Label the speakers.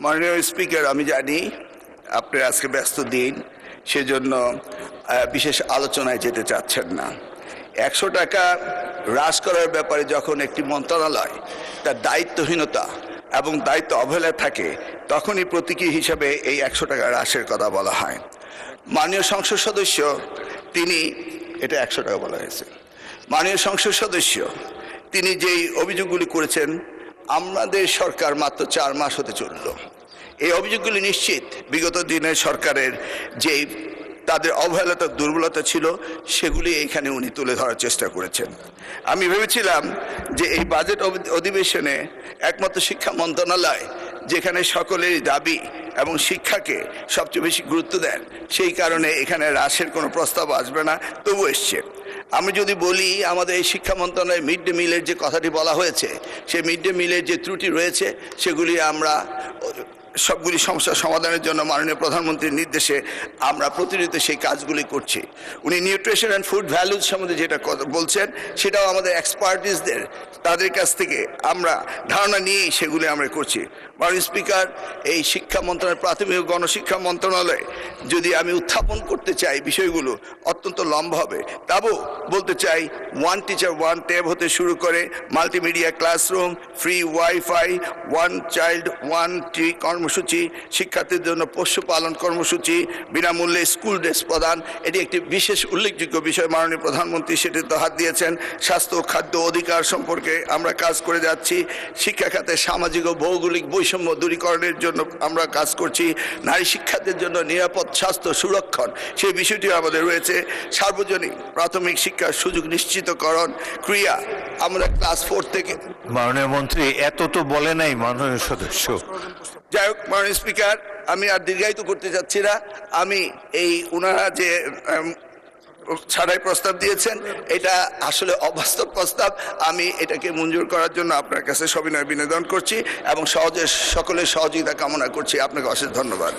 Speaker 1: মাননীয় স্পিকার, আমি জানি আপনার আজকে ব্যস্ত দিন, সেজন্য বিশেষ আলোচনায় যেতে চাচ্ছেন না। 100 টাকা হ্রাস করার ব্যাপারে যখন একটি মন্ত্রণালয় তার দায়িত্বহীনতা এবং দায়িত্ব অবহেলায় থাকে, তখনই প্রতীকী হিসাবে এই 100 টাকা হ্রাসের কথা বলা হয়। মাননীয় সংসদ সদস্য তিনি, এটা 100 টাকা বলা হয়েছে, মাননীয় সংসদ সদস্য তিনি যেই অভিযোগগুলি করেছেন, আমাদের সরকার মাত্র 4 মাস হতে চলল। এই অভিযোগগুলি নিশ্চিত বিগত দিনের সরকারের যেই তাদের অবহেলতা দুর্বলতা ছিল, সেগুলি এইখানে উনি তুলে ধরার চেষ্টা করেছেন। আমি ভেবেছিলাম যে এই বাজেট অধিবেশনে একমাত্র শিক্ষা মন্ত্রণালয় যেখানে সকলেরই দাবি এবং শিক্ষাকে সবচেয়ে বেশি গুরুত্ব দেন, সেই কারণে এখানে হ্রাসের কোনো প্রস্তাব আসবে না, তবু এসছে। আমি যদি বলি, আমাদের এই শিক্ষা মন্ত্রণালয়ের মিড ডে মিলের যে কথাটি বলা হয়েছে, সেই মিড ডে মিলের যে ত্রুটি রয়েছে, সেগুলি আমরা সবগুলি সমস্যা সমাধানের জন্য মাননীয় প্রধানমন্ত্রীর নির্দেশে আমরা প্রতিনিয়ত সেই কাজগুলি করছি। উনি নিউট্রিশন অ্যান্ড ফুড ভ্যালুজ সম্বন্ধে যেটা বলছেন, সেটাও আমাদের এক্সপার্টিসদের তাদের কাছ থেকে আমরা ধারণা নিয়েই সেগুলি আমরা করছি। মাননীয় স্পিকার, এই শিক্ষা মন্ত্রণালয়, প্রাথমিক ও গণশিক্ষা মন্ত্রণালয় যদি আমি উত্থাপন করতে চাই বিষয়গুলো, অত্যন্ত লম্বা হবে। তাও বলতে চাই, 1 টিচার 1 ট্যাব হতে শুরু করে multimedia classroom, free wifi, 1 child 1 tree কর্মসূচি, শিক্ষার্থীদের জন্য পোষ্য পালন কর্মসূচি, বিনামূল্যে স্কুল ড্রেস প্রদান, এটি একটি বিশেষ উল্লেখযোগ্য বিষয়। মাননীয় প্রধানমন্ত্রী সেটিতে হাত দিয়েছেন। স্বাস্থ্য ও খাদ্য অধিকার সম্পর্কে আমরা কাজ করে যাচ্ছি। শিক্ষা খাতে সামাজিক ও ভৌগোলিক বৈষম্য দূরীকরণের জন্য আমরা কাজ করছি। নারী শিক্ষার্থীদের জন্য নিরাপদ স্বাস্থ্য সুরক্ষণ, সেই বিষয়টিও আমাদের রয়েছে। সার্বজনীন প্রাথমিক শিক্ষার সুযোগ নিশ্চিতকরণ, ক্রিয়া, আমরা ক্লাস 4 থেকে।
Speaker 2: মাননীয় মন্ত্রী, এত তো বলে নাই মাননীয় সদস্য।
Speaker 1: যাই হোক, মাননীয় স্পিকার, আমি আর দীর্ঘায়িত করতে চাচ্ছি না। আমি এই ওনারা যে ছাড়াই প্রস্তাব দিয়েছেন, এটা আসলে অবাস্তব প্রস্তাব। আমি এটাকে মঞ্জুর করার জন্য আপনার কাছে সবিনয় বিনোদন করছি এবং সকলের সহযোগিতা কামনা করছি। আপনাকে অশেষ ধন্যবাদ।